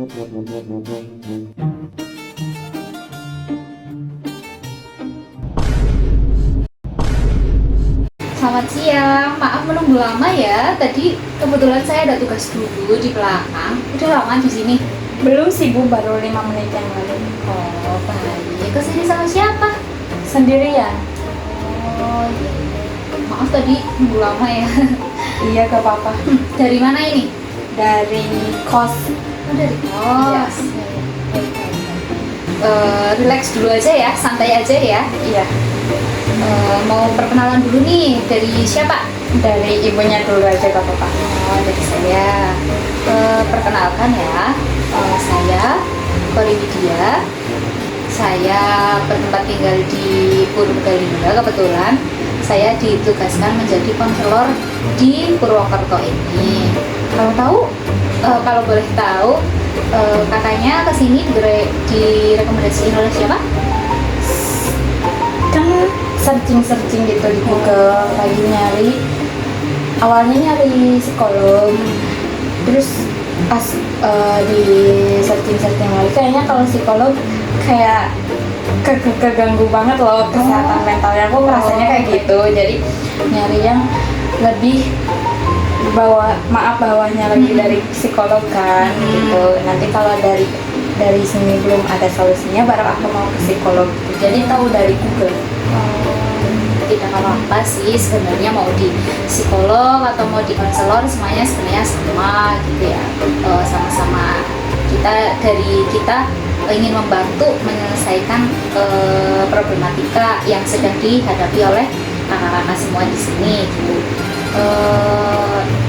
Selamat siang, maaf menunggu lama ya. Tadi kebetulan saya ada tugas dulu di belakang. Udah lama di sini. Belum sih Bu, baru 5 menit yang lalu. Oh, baik. Kesini sama siapa? Sendirian? Oh, iya. Maaf tadi nunggu lama ya. Iya, gak apa-apa. Dari mana ini? Dari kos. Oh, dari kos. Baik, baik, baik. Relax dulu aja ya, santai aja ya. Iya, Mau perkenalan dulu nih, dari siapa? dari ibunya dulu aja gak apa-apa. Oh, dari saya. Perkenalkan ya, saya Kori Widya. Saya bertempat tinggal di Purwokerto. Kebetulan saya ditugaskan menjadi konselor di Purwokerto ini. Kalau boleh tahu, kakaknya kesini direkomendasiin oleh siapa? Kan searching gitu di Google, lagi nyari. Awalnya nyari psikolog, terus pas di searching lagi, kayaknya kalau psikolog kayak keganggu banget loh kesehatan mentalnya. Aku ngerasanya kayak gitu, jadi nyari yang lebih bawahnya lagi dari psikolog kan gitu. Nanti kalau dari sini belum ada solusinya, baru aku mau ke psikolog. Jadi tahu dari Google. Tidak apa-apa sih sebenarnya, mau di psikolog atau mau di konselor semuanya sebenarnya sama gitu ya. Sama-sama kita ingin membantu menyelesaikan problematika yang sedang dihadapi oleh kakak-kakak semua di sini gitu.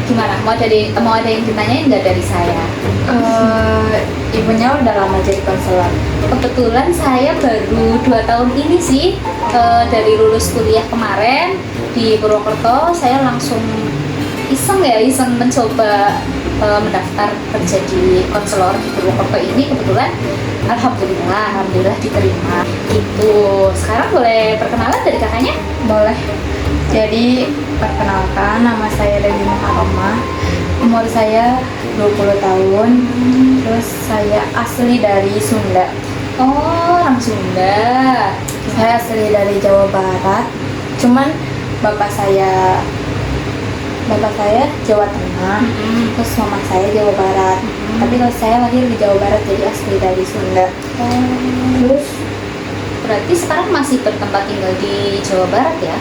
Gimana, mau ada yang ditanyain nggak dari saya? Ibunya udah lama jadi konselor. Kebetulan saya baru 2 tahun ini sih, dari lulus kuliah kemarin di Purwokerto. Saya langsung iseng mencoba mendaftar kerja di konselor di Purwokerto ini. Kebetulan alhamdulillah diterima gitu. Sekarang boleh perkenalan dari kakaknya? Boleh. Jadi perkenalkan, nama saya Dewi Muharrama. Umur saya 20 tahun. Terus saya asli dari Sunda. Oh, orang Sunda. Saya asli dari Jawa Barat. Cuman bapak saya Jawa Tengah. Terus mama saya Jawa Barat. Tapi kalau saya lahir di Jawa Barat, jadi asli dari Sunda. Terus Berarti sekarang masih bertempat tinggal di Jawa Barat ya?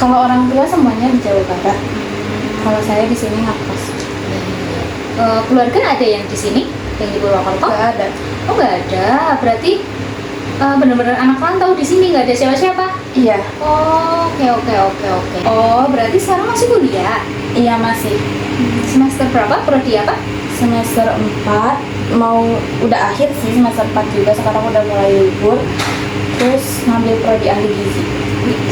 kalau orang tua semuanya di Jawa Barat. Kalau saya di sini ngekos. Keluarga ada yang di sini, yang di Purwokerto? Nggak ada. Oh, nggak ada. Berarti benar-benar anak rantau di sini, nggak ada siapa-siapa. Iya. Oh, oke. Oh, berarti sekarang masih kuliah. Iya masih. Semester berapa? Prodi apa? Semester 4, mau udah akhir sih semester 4 juga, sekarang udah mulai libur. Terus ngambil prodi ahli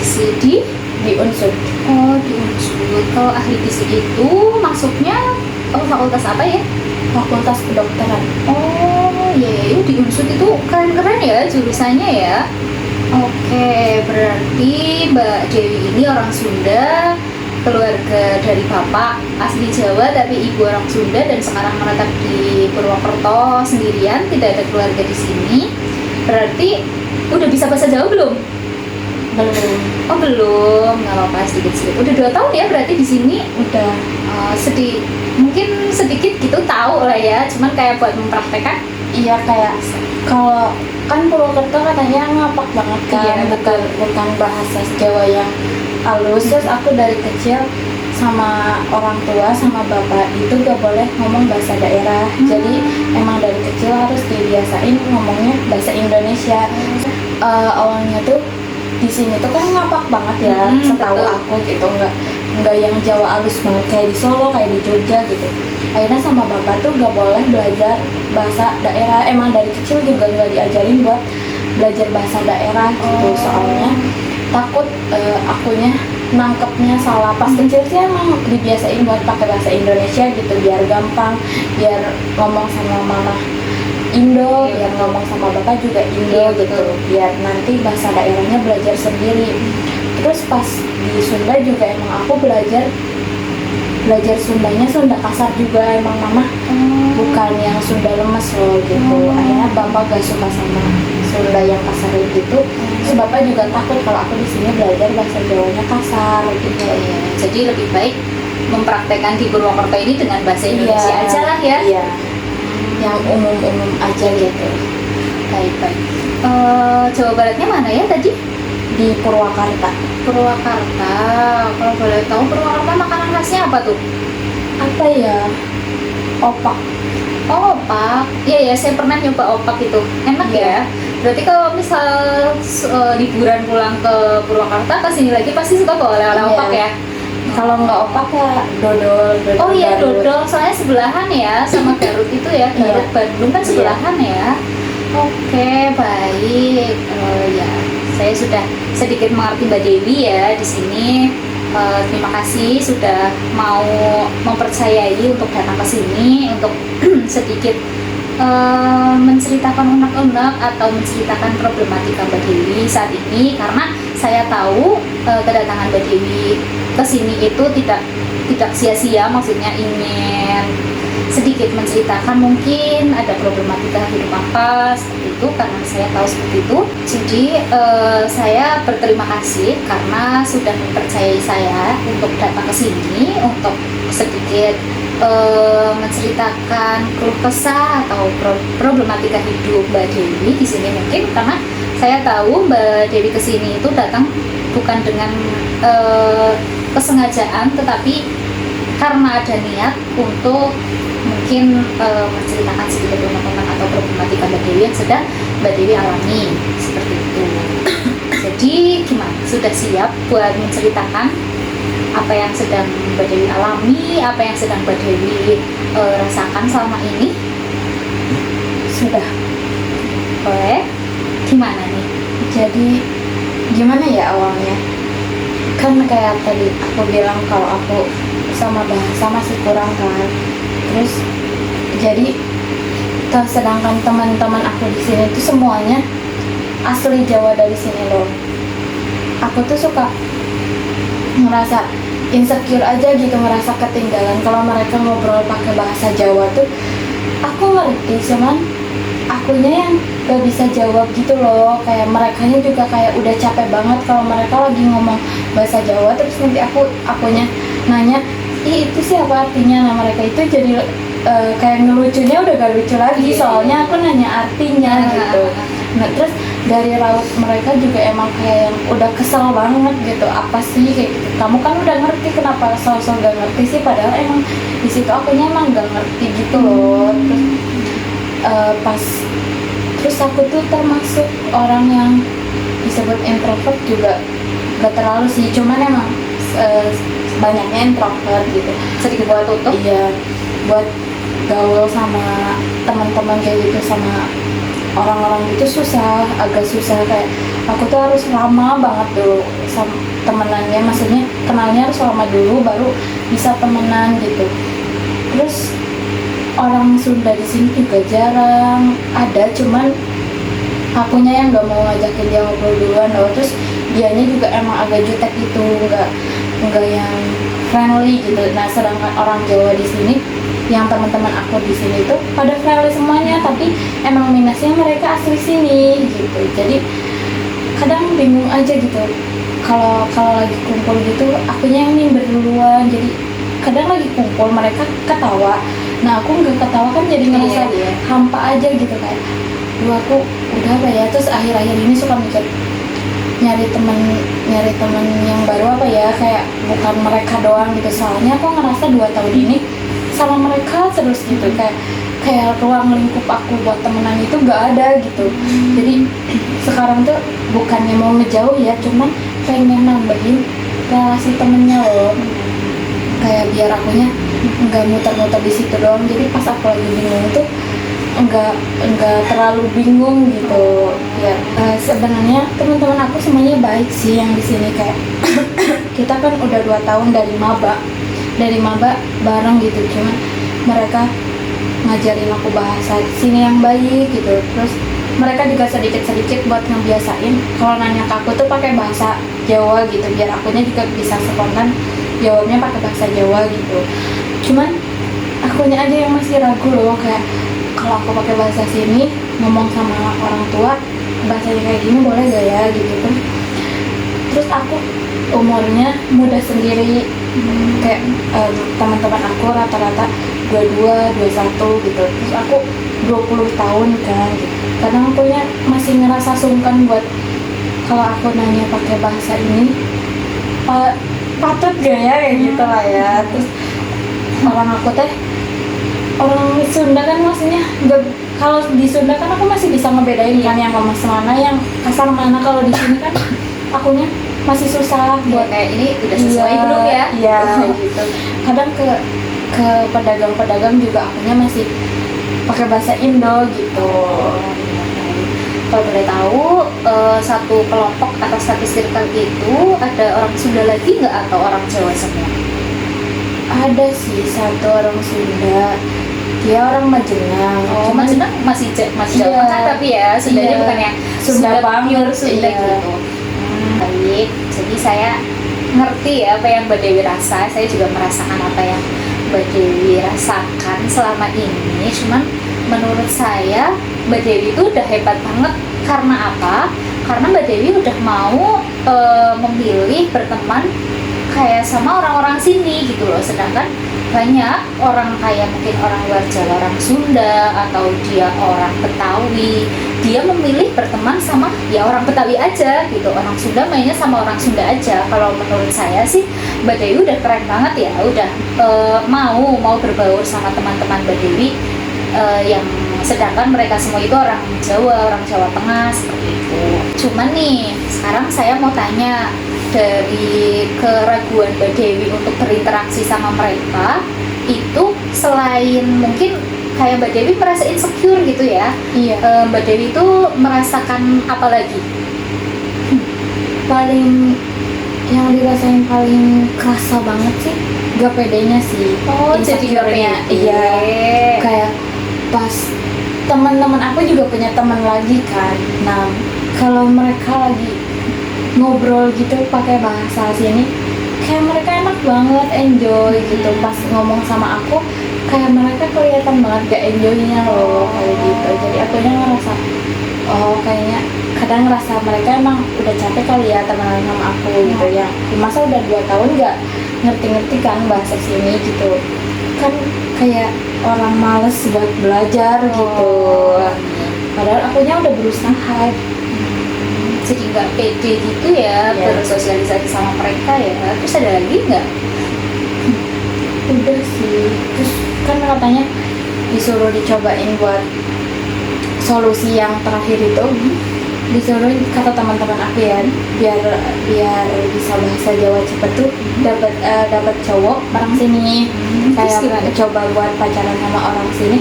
gizi di Unsur. Oh, di Unsur. Kalau ahli gizi itu masuknya fakultas apa ya? Fakultas Kedokteran. Oh, iya, di Unsur itu keren-keren ya jurusannya ya. Oke, berarti Mbak Dewi ini orang Sunda, keluarga dari bapak asli Jawa tapi ibu orang Sunda, dan sekarang menetap di Purwokerto sendirian, tidak ada keluarga di sini. Berarti udah bisa bahasa Jawa belum? Belum. Oh, belum. Nggak apa-apa, sedikit. Udah 2 tahun ya berarti di sini. Udah. Mungkin sedikit gitu tahu lah ya, cuman kayak buat mempraktekkan. Iya, kayak kalau kan Purwokerto katanya ngapak banget kan. Iya, betul. bukan bahasa Jawa yang halus. Terus aku dari kecil sama orang tua sama bapak itu gak boleh ngomong bahasa daerah. Jadi emang dari kecil harus dibiasain ngomongnya bahasa Indonesia. Awalnya tuh di sini tuh kan ngapak banget ya, setahu betul. aku gitu, nggak yang Jawa halus banget kayak di Solo, kayak di Jogja gitu. Akhirnya sama bapak tuh gak boleh belajar bahasa daerah. Emang dari kecil juga nggak diajarin buat belajar bahasa daerah gitu. Soalnya takut akunya nangkepnya salah. Pas kecil sih emang dibiasain buat pakai bahasa Indonesia gitu, biar gampang, biar ngomong sama mama Indo, biar ngomong sama bapak juga Indo gitu, biar nanti bahasa daerahnya belajar sendiri. Terus pas di Sunda juga emang aku belajar Sundanya Sunda kasar juga emang mama, bukan yang Sunda lemes loh, gitu. Akhirnya bapak gak suka sama Sunda yang kasar gitu. Terus bapak juga takut kalau aku di sini belajar bahasa Jawanya kasar gitu. Iya. Jadi lebih baik mempraktekkan di Purwokerto ini dengan bahasa Indonesia Iya, aja lah ya. Iya. Yang umum-umum aja gitu. Baik. Jawa Baratnya mana ya tadi? Di Purwakarta. Purwakarta. Kalau boleh tahu Purwakarta makanan khasnya apa tuh? Apa ya? Opak. Oh, opak. Iya ya, saya pernah nyoba opak itu. Enak ya. Berarti kalau misal liburan pulang ke Purwakarta, ke sini lagi pasti suka bawa oleh-oleh Iya. opak ya. Kalau nggak opak ya dodol. Oh iya, Garut. dodol. Soalnya sebelahan ya sama Garut itu ya. Garut Iya. Bandung kan sebelahan ya. Oke, baik. Ya, saya sudah sedikit mengerti Mbak Dewi ya di sini. Terima kasih sudah mau mempercayai untuk datang ke sini untuk sedikit menceritakan unek-unek atau menceritakan problematika Mbak Dewi saat ini, karena saya tahu kedatangan Mbak Dewi ke sini itu tidak sia-sia, maksudnya ingin sedikit menceritakan mungkin ada problematika hidup apa seperti itu, karena saya tahu seperti itu. Jadi saya berterima kasih karena sudah mempercayai saya untuk datang ke sini untuk sedikit menceritakan keluh kesah atau problematika hidup Mbak Dewi di sini, mungkin karena saya tahu Mbak Dewi ke sini itu datang bukan dengan kesengajaan, tetapi karena ada niat untuk mungkin menceritakan sedikit tentang atau problematika Mbak Dewi yang sedang Mbak Dewi alami seperti itu. Jadi gimana? Sudah siap buat menceritakan apa yang sedang Mbak Dewi alami, apa yang sedang Mbak Dewi rasakan selama ini? Sudah. Boleh? Gimana nih? Jadi gimana ya awalnya? Kan kayak tadi aku bilang kalau aku sama bahasa masih kurang kan. Terus jadi sedangkan teman-teman aku di sini tuh semuanya asli Jawa dari sini loh. Aku tuh suka ngerasa insecure aja gitu, ngerasa ketinggalan kalau mereka ngobrol pakai bahasa Jawa tuh. Aku ngerti, cuman akunya yang gak bisa jawab gitu loh. Kayak merekanya juga kayak udah capek banget kalau mereka lagi ngomong bahasa Jawa, terus nanti akunya nanya, ih itu sih apa artinya. Nah mereka itu jadi kayak ngelucunya udah gak lucu lagi, soalnya aku nanya artinya gitu. Nah terus dari raut mereka juga emang kayak yang udah kesel banget gitu, apa sih kayak gitu, kamu kan udah ngerti kenapa sosok gak ngerti sih, padahal emang di situ akunya emang gak ngerti gitu loh. Terus aku tuh termasuk orang yang disebut introvert juga gak terlalu sih, cuman emang banyaknya introvert gitu, sedikit buat tutup. Iya, buat gaul sama teman-teman kayak gitu, sama orang-orang itu agak susah. Kayak aku tuh harus lama banget dulu sama temenannya, maksudnya kenalnya harus lama dulu baru bisa temenan gitu. Terus orang Sunda di sini juga jarang ada, cuman akunya yang gak mau ngajakin dia ngobrol duluan loh. Terus dianya juga emang agak jutek gitu, nggak yang friendly gitu. Nah sedangkan orang Jawa di sini, yang teman-teman aku di sini tuh pada friendly semuanya, tapi emang minusnya mereka asli sini gitu. Jadi kadang bingung aja gitu kalau lagi kumpul gitu, akunya yang minder duluan. Jadi kadang lagi kumpul mereka ketawa, nah aku nggak ketawa kan jadi ngerasa hampa aja gitu, kayak duh aku udah apa ya. Terus akhir-akhir ini suka mikir nyari teman yang baru apa ya, kayak bukan mereka doang gitu. Soalnya aku ngerasa 2 tahun ini sama mereka terus gitu, kayak ruang lingkup aku buat temenan itu gak ada gitu. Jadi sekarang tuh bukannya mau ngejauh ya, cuman pengen nambahin relasi temennya loh, kayak biar akunya nggak muter-muter di situ doang. Jadi pas aku lagi bingung tuh nggak terlalu bingung gitu ya. Sebenarnya teman-teman aku semuanya baik sih yang di sini, kayak kita kan udah 2 tahun dari maba bareng gitu, cuman mereka ngajarin aku bahasa sini yang baik gitu. Terus mereka juga sedikit-sedikit buat ngebiasain kalau nanya ke aku tuh pakai bahasa Jawa gitu, biar akunya juga bisa spontan jawabnya pakai bahasa Jawa gitu. Cuman akunya aja yang masih ragu loh, kayak kalau aku pakai bahasa sini ngomong sama orang tua bahasanya kayak gini boleh gak ya gitu kan. Terus aku umurnya muda sendiri, kayak teman-teman aku rata-rata 22, 21 gitu. Terus aku 20 tahun kan gitu. Kadang aku masih ngerasa sungkan buat kalau aku nanya pakai bahasa ini patut gak ya kayak gitu lah ya. Terus orang aku teh orang Sunda kan maksudnya kalau di Sunda kan aku masih bisa ngebedain kan yang ngomong semana yang kasar mana. Kalau di sini kan akunya masih susah buat kayak ini udah sesuai belum ya? Iya gitu. Kadang ke pedagang-pedagang juga akunya masih pakai bahasa Indo gitu. Kalau boleh tahu, satu kelompok atau satu circle itu ada orang Sunda lagi nggak atau orang Jawa semua? Ada sih satu orang Sunda, dia orang Majenang. Oh, Majenang masih Jawa kan, tapi ya Sundanya bukan yang Sunda pure Sunda iya. gitu. Baik, jadi saya ngerti ya apa yang Mbak Dewi rasa. Saya juga merasakan apa yang Mbak Dewi rasakan selama ini. Cuman menurut saya Mbak Dewi itu udah hebat banget. Karena apa? Karena Mbak Dewi udah mau memilih berteman kayak sama orang-orang sini gitu loh. Sedangkan banyak orang kayak mungkin orang luar Jawa, orang Sunda, atau dia orang Betawi, dia memilih berteman sama ya orang Betawi aja gitu. Orang Sunda mainnya sama orang Sunda aja. Kalau menurut saya sih Mbak Dewi udah keren banget ya, udah mau berbaur sama teman-teman Mbak Dewi yang sedangkan mereka semua itu orang Jawa Tengah seperti itu. Cuman nih sekarang saya mau tanya, dari keraguan Mbak Dewi untuk berinteraksi sama mereka itu, selain mungkin kayak Mbak Dewi merasa insecure gitu ya, Mbak Dewi itu merasakan apa lagi? Paling yang dirasain paling kerasa banget sih gak pedenya sih. Oh, jadi gak pede. Iya, kayak pas teman-teman aku juga punya teman lagi kan. Nah, kalau mereka lagi ngobrol gitu pakai bahasa sini, kayak mereka enak banget, enjoy gitu. Pas ngomong sama aku, kayak mereka kelihatan banget gak enjoynya loh, kayak gitu. Jadi akunya ngerasa, oh kayaknya kadang ngerasa mereka emang udah capek kali ya temenan sama aku gitu ya. Masa udah 2 tahun gak ngerti-ngerti kan bahasa sini gitu. Kan kayak orang males buat belajar gitu. Padahal akunya udah berusaha. Jadi nggak pede gitu ya bersosialisasi sama mereka ya. Terus ada lagi nggak? Udah sih. Terus kan katanya disuruh dicobain buat solusi yang terakhir itu, disuruh kata teman-teman aku ya, biar bisa bahasa Jawa cepet tuh dapat cowok orang sini. Kayak coba buat pacaran sama orang sini.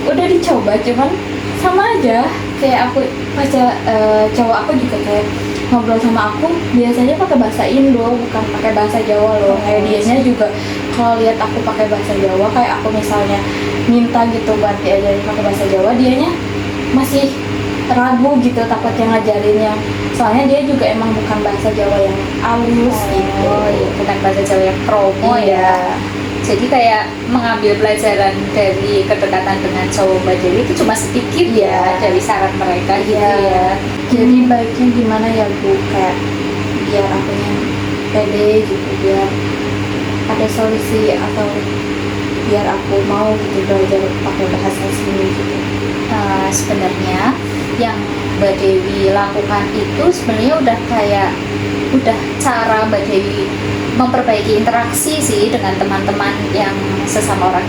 Udah dicoba cuman sama aja. Kayak aku cowok aku juga kayak ngobrol sama aku biasanya pakai bahasa Indo, bukan pakai bahasa Jawa loh. Kayak dianya juga kalau lihat aku pakai bahasa Jawa, kayak aku misalnya minta gitu buat diajarin pakai bahasa Jawa, dianya masih ragu gitu, takutnya ngajarinnya. Soalnya dia juga emang bukan bahasa Jawa yang halus gitu. Iya, bukan bahasa Jawa yang promo ya. Jadi kayak mengambil pelajaran dari kedekatan dengan cowok Mbak Dewi itu cuma sedikit ya dari saran mereka gitu ya. Jadi baiknya gimana ya Bu, kayak biar akunya pede gitu, biar ada solusi atau biar aku mau gitu belajar pakai bahasa sini gitu. Sebenarnya yang Mbak Dewi lakukan itu sebenarnya udah cara Mbak Dewi memperbaiki interaksi sih dengan teman-teman yang sesama orang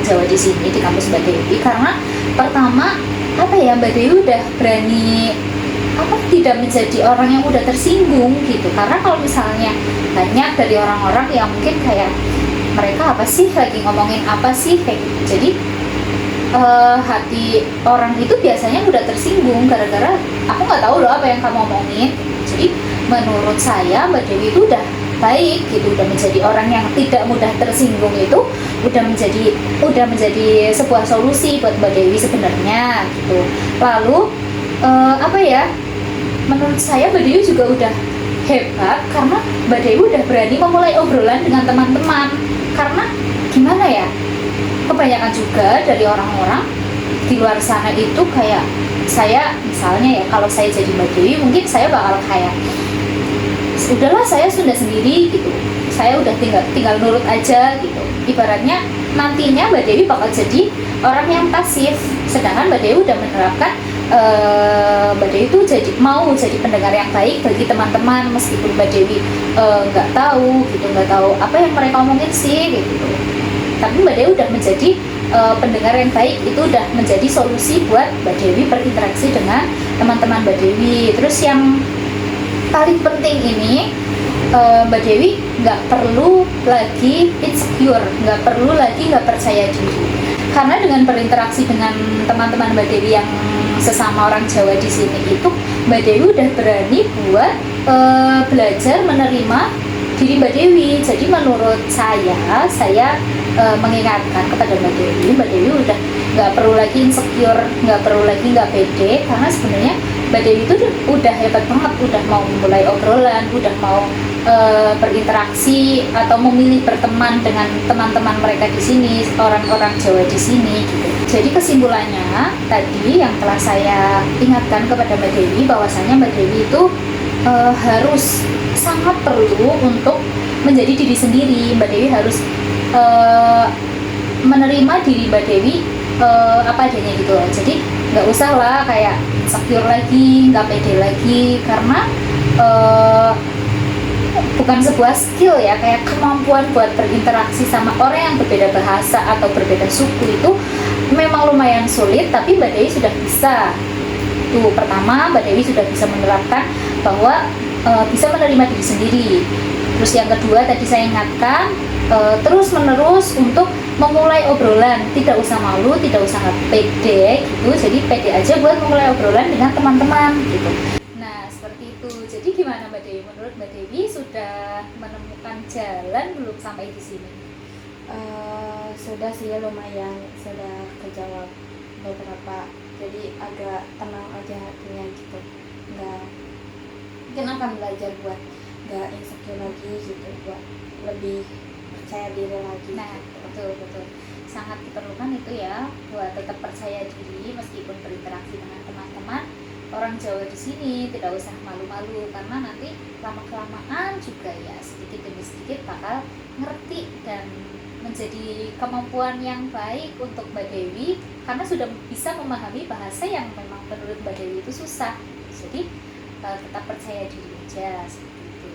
Jawa di sini di kampus Mbak Dewi. Karena pertama Mbak Dewi udah berani tidak menjadi orang yang udah tersinggung gitu. Karena kalau misalnya banyak dari orang-orang yang mungkin kayak mereka apa sih lagi ngomongin apa sih kayak gitu. Jadi hati orang itu biasanya udah tersinggung gara-gara aku nggak tahu loh apa yang kamu omongin. Jadi menurut saya Mbak Dewi itu udah baik gitu, udah menjadi orang yang tidak mudah tersinggung, itu udah menjadi sebuah solusi buat Mbak Dewi sebenarnya gitu. Lalu menurut saya Mbak Dewi juga udah hebat karena Mbak Dewi udah berani memulai obrolan dengan teman-teman. Karena gimana ya, kebanyakan juga dari orang-orang di luar sana itu kayak saya misalnya ya, kalau saya jadi Mbak Dewi mungkin saya bakal kayak udahlah saya sudah sendiri gitu, saya udah tinggal nurut aja gitu. Ibaratnya nantinya Mbak Dewi bakal jadi orang yang pasif, sedangkan Mbak Dewi udah menerapkan Mbak Dewi itu mau jadi pendengar yang baik bagi teman-teman, meskipun Mbak Dewi nggak tahu apa yang mereka omongin sih gitu. Tapi Mbak Dewi udah menjadi pendengar yang baik, itu udah menjadi solusi buat Mbak Dewi berinteraksi dengan teman-teman Mbak Dewi. Terus yang paling penting ini, Mbak Dewi nggak perlu lagi insecure, nggak perlu lagi nggak percaya diri, karena dengan berinteraksi dengan teman-teman Mbak Dewi yang sesama orang Jawa di sini itu, Mbak Dewi udah berani buat belajar menerima diri Mbak Dewi. Jadi menurut saya mengingatkan kepada Mbak Dewi udah nggak perlu lagi insecure, nggak perlu lagi nggak pede, karena sebenarnya Mbak Dewi itu udah hebat banget, udah mau mulai obrolan, udah mau berinteraksi atau memilih berteman dengan teman-teman mereka di sini, orang-orang Jawa di sini gitu. Jadi kesimpulannya tadi yang telah saya ingatkan kepada Mbak Dewi, bahwasanya Mbak Dewi itu harus sangat perlu untuk menjadi diri sendiri. Mbak Dewi harus menerima diri Mbak Dewi apa adanya gitu loh. Jadi nggak usah lah kayak insecure lagi, nggak pede lagi, karena bukan sebuah skill ya, kayak kemampuan buat berinteraksi sama orang yang berbeda bahasa atau berbeda suku itu memang lumayan sulit, tapi Mbak Dewi sudah bisa. Tuh, pertama Mbak Dewi sudah bisa menerapkan bahwa bisa menerima diri sendiri. Terus yang kedua tadi saya ingatkan, terus menerus untuk memulai obrolan, tidak usah malu, tidak usah nggak pede gitu, jadi pede aja buat memulai obrolan dengan teman-teman gitu. Nah seperti itu. Jadi gimana Mbak Dewi? Menurut Mbak Dewi sudah menemukan jalan belum sampai di sini? Sudah sih, lumayan, sudah kejawab beberapa, jadi agak tenang aja hatinya gitu, nggak, mungkin akan belajar buat nggak insecure lagi gitu, buat lebih percaya diri lagi. Nah betul sangat diperlukan itu ya, buat tetap percaya diri meskipun berinteraksi dengan teman-teman orang Jawa di sini. Tidak usah malu-malu, karena nanti lama-kelamaan juga ya sedikit demi sedikit bakal ngerti dan menjadi kemampuan yang baik untuk Mbak Dewi, karena sudah bisa memahami bahasa yang memang menurut Mbak Dewi itu susah. Jadi tetap percaya diri aja seperti itu.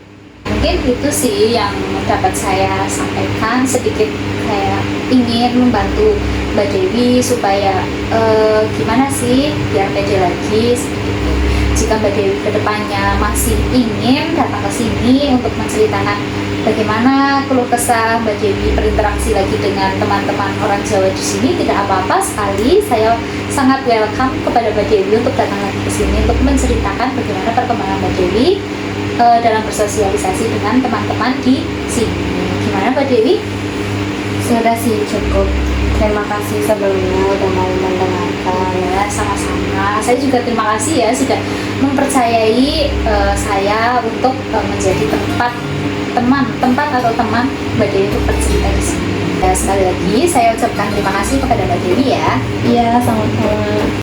Mungkin itu sih yang dapat saya sampaikan, sedikit kayak ingin membantu Mbak Dewi supaya gimana sih biar pede lagi seperti itu. Jika Mbak Dewi kedepannya masih ingin datang ke sini untuk menceritakan bagaimana keluh kesah Mbak Dewi berinteraksi lagi dengan teman-teman orang Jawa di sini, tidak apa-apa sekali. Saya sangat welcome kepada Mbak Dewi untuk datang lagi ke sini untuk menceritakan bagaimana perkembangan Mbak Dewi dalam bersosialisasi dengan teman-teman di sini. Gimana Mbak Dewi? Sudah sih, cukup. Terima kasih sebelumnya udah mau mendengarkan. Ya, sama-sama. Saya juga terima kasih ya sudah mempercayai saya untuk menjadi tempat atau teman Mbak Dewi untuk bercerita di sini. Ya, sekali lagi saya ucapkan terima kasih kepada Mbak Dewi ya. Iya, sama-sama.